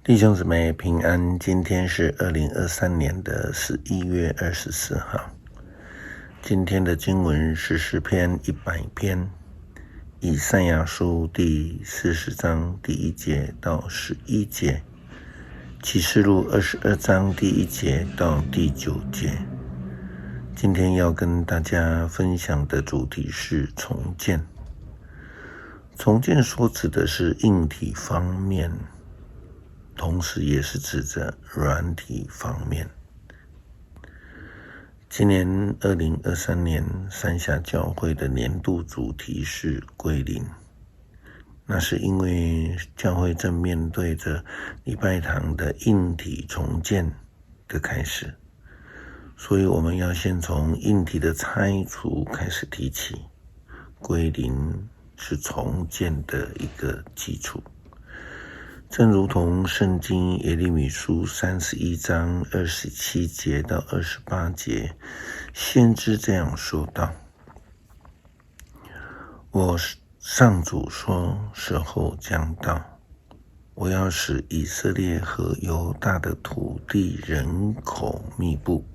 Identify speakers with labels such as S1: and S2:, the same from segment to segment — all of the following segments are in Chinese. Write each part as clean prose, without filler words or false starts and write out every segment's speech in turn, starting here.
S1: 弟兄姊妹平安，今天是2023年的11月24号。今天的经文是诗篇100篇，以赛亚书第40章第1节到11节，启示录22章第1节到第9节。今天要跟大家分享的主题是重建。重建所指的是硬体方面，同时也是指着软体方面。今年2023年三峡教会的年度主题是归零，那是因为教会正面对着礼拜堂的硬体重建的开始，所以我们要先从硬体的拆除开始提起。归零是重建的一个基础，正如同圣经耶利米书31章27节到28节，先知这样说道：我上主说，时候将到，我要使以色列和犹大的土地人口密布，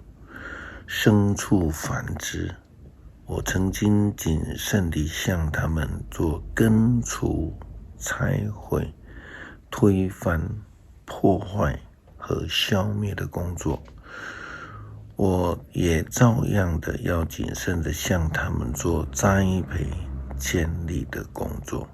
S1: 牲畜繁殖。我曾经谨慎地向他们做根除、拆毁、推翻、破坏和消灭的工作，我也照样的要谨慎地向他们做栽培、建立的工作。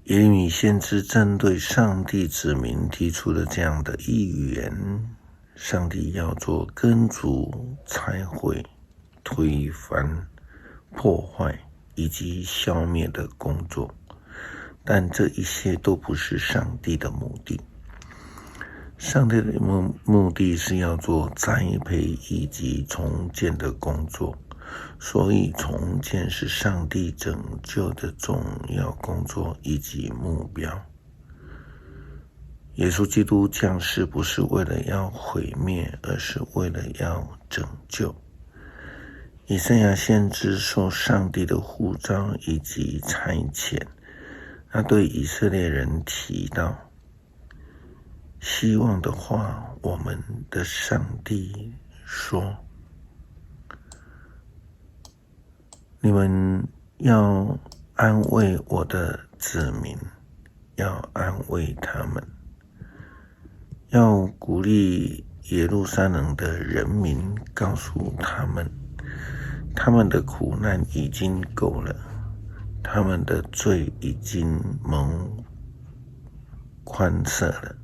S1: 耶利米先知针对上帝子民提出了这样的预言：上帝要做根除、拆毁、推翻、破坏以及消灭的工作，但这一些都不是上帝的目的。上帝的目的是要做栽培以及重建的工作，所以重建是上帝拯救的重要工作以及目标。耶稣基督降世不是为了要毁灭，而是为了要拯救。以赛亚先知受上帝的呼召以及差遣，他对以色列人提到希望的话，我们的上帝说：你们要安慰我的子民，要安慰他们，要鼓励耶路撒冷的人民，告诉他们，他们的苦难已经够了，他们的罪已经蒙宽赦了，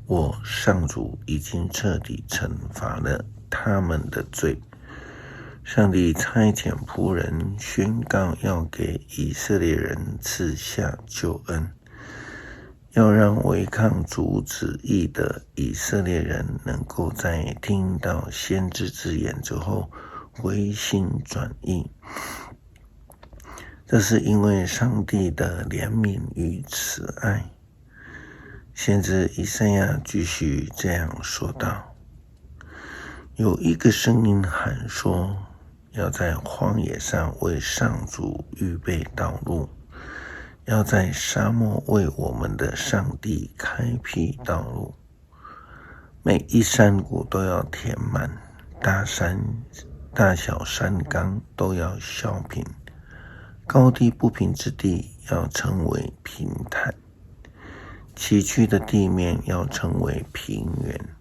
S1: 我上主已经彻底惩罚了他们的罪。上帝差遣仆人宣告，要给以色列人赐下救恩，要让违抗主旨意的以色列人能够在听到先知之言之后回心转意。这是因为上帝的怜悯与慈爱。先知以赛亚继续这样说道：有一个声音喊说，要在荒野上为上主预备道路，要在沙漠为我们的上帝开辟道路。每一山谷都要填满，大小山冈都要削平，高低不平之地要成为平坦，崎岖的地面要成为平原。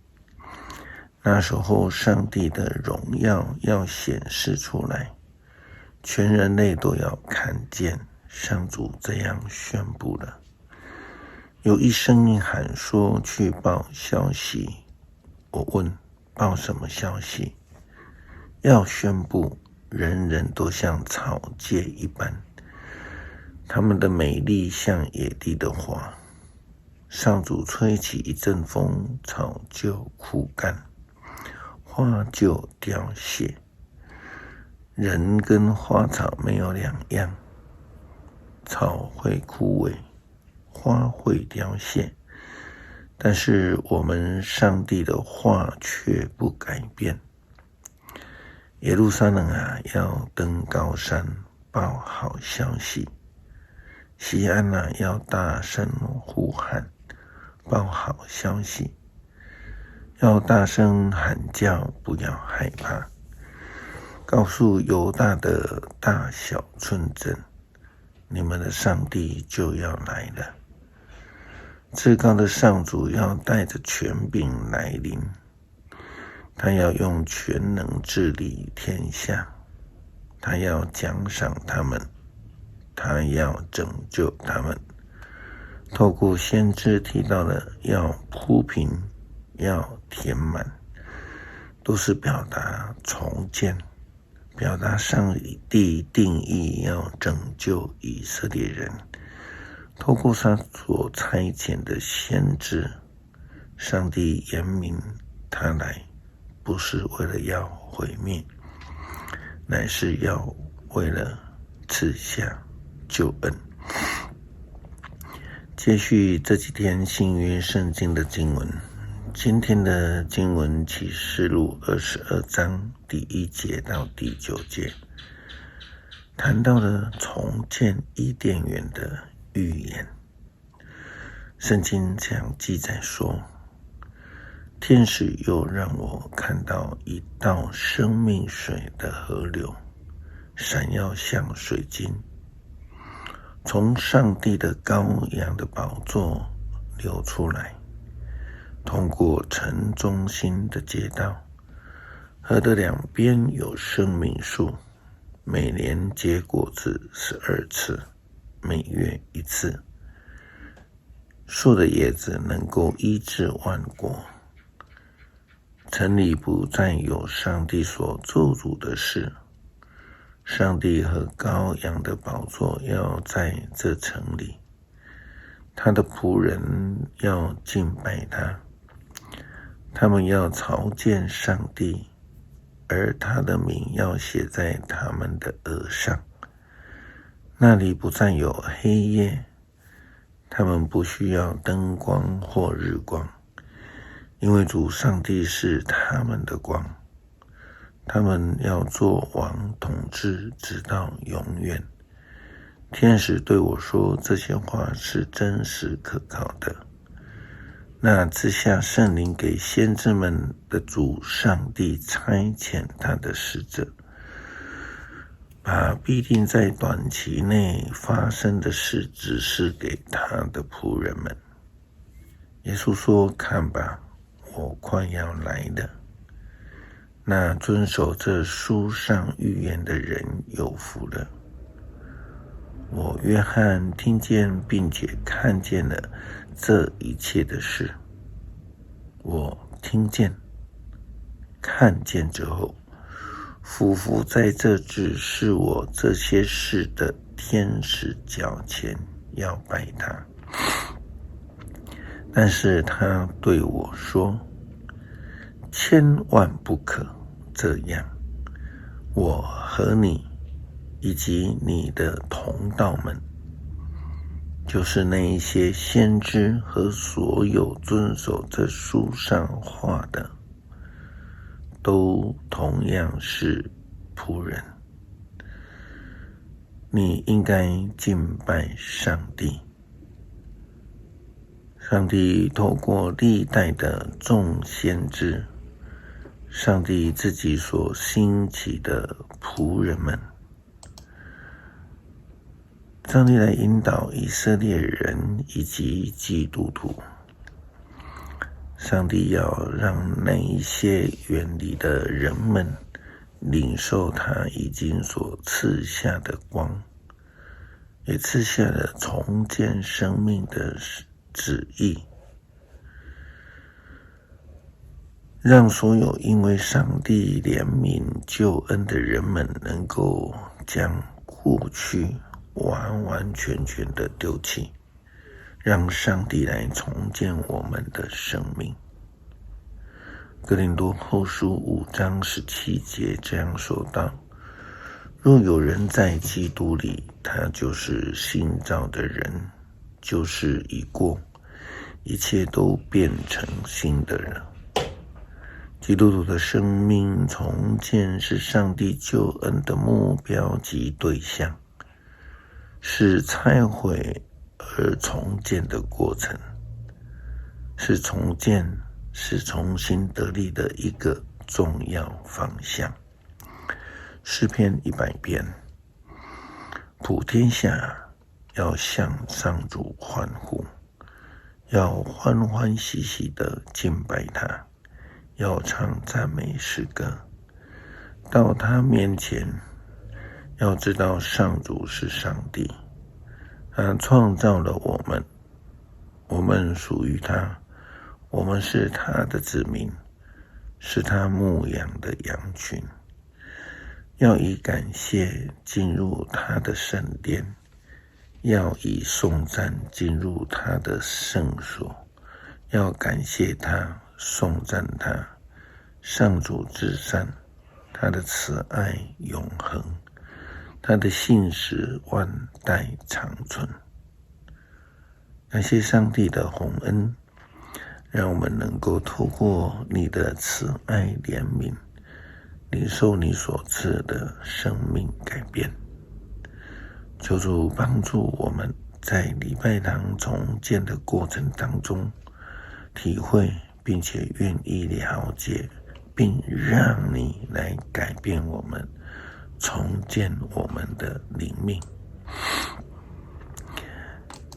S1: 那时候上帝的荣耀要显示出来，全人类都要看见。上主这样宣布了。有一声音喊说，去报消息。我问，报什么消息？要宣布人人都像草芥一般，他们的美丽像野地的花。上主吹起一阵风，草就枯干，花就凋谢，人跟花草没有两样，草会枯萎，花会凋谢，但是我们上帝的话却不改变。耶路撒冷啊，要登高山报好消息，西安哪要大声呼喊，报好消息，要大声喊叫，不要害怕，告诉犹大的大小村镇，你们的上帝就要来了。至高的上主要带着权柄来临，他要用全能治理天下，他要奖赏他们，他要拯救他们。透过先知提到的要铺平，要填满，都是表达重建，表达上帝定义要拯救以色列人。透过他所差遣的先知，上帝言明他来不是为了要毁灭，乃是要为了赐下救恩。接续这几天新约圣经的经文，今天的经文启示录22章第1节到第9节，谈到了重建伊甸园的预言。圣经这样记载说，天使又让我看到一道生命水的河流，闪耀像水晶，从上帝的羔羊的宝座流出来，通过城中心的街道。河的两边有生命树，每年结果子12次，每月1次。树的叶子能够医治万国。城里不再有上帝所咒诅的事，上帝和羔羊的宝座要在这城里，他的仆人要敬拜他，他们要朝见上帝，而他的名要写在他们的额上。那里不再有黑夜，他们不需要灯光或日光，因为主上帝是他们的光。他们要做王统治直到永远。天使对我说，这些话是真实可靠的。那赐下圣灵给先知们的主上帝差遣他的使者，把必定在短期内发生的事指示给他的仆人们。耶稣说，看吧，我快要来了。那遵守这书上预言的人有福了。我约翰听见并且看见了这一切的事。我听见看见之后，俯伏在这指示我这些事的天使脚前要拜他。但是他对我说，千万不可这样，我和你以及你的同道们，就是那一些先知和所有遵守这书上话的，都同样是仆人。你应该敬拜上帝。上帝透过历代的众先知，上帝自己所兴起的仆人们，上帝来引导以色列人以及基督徒。上帝要让那一些远离的人们领受他已经所赐下的光，也赐下了重建生命的旨意，让所有因为上帝怜悯救恩的人们能够将过去完完全全的丢弃，让上帝来重建我们的生命。哥林多后书5章17节这样说道，若有人在基督里，他就是新造的人，旧事已过，一切都变成新的了。基督徒的生命重建是上帝救恩的目标及对象。是拆毁而重建的过程，是重建，是重新得力的一个重要方向。诗篇100篇，普天下要向上主欢呼，要欢欢喜喜地敬拜他，要唱赞美诗歌，到他面前，要知道上主是上帝，他创造了我们，我们属于他，我们是他的子民，是他牧养的羊群。要以感谢进入他的圣殿，要以颂赞进入他的圣所，要感谢他，颂赞他。上主至善，他的慈爱永恒，他的信实万代长存。感谢上帝的宏恩，让我们能够透过你的慈爱怜悯，领受你所赐的生命改变。求主帮助我们在礼拜堂重建的过程当中，体会并且愿意了解，并让你来改变我们，重建我们的灵命。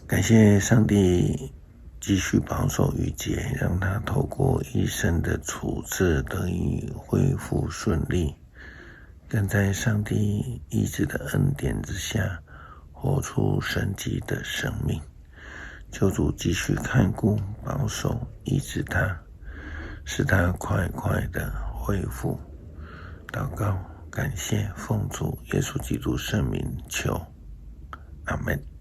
S1: 感谢上帝继续保守于节，让他透过一生的处置得以恢复顺利，更在上帝医治的恩典之下，活出神迹的生命。求主继续看顾、保守、医治他，使他快快的恢复。祷告，感谢，奉主耶稣基督圣名求，阿们。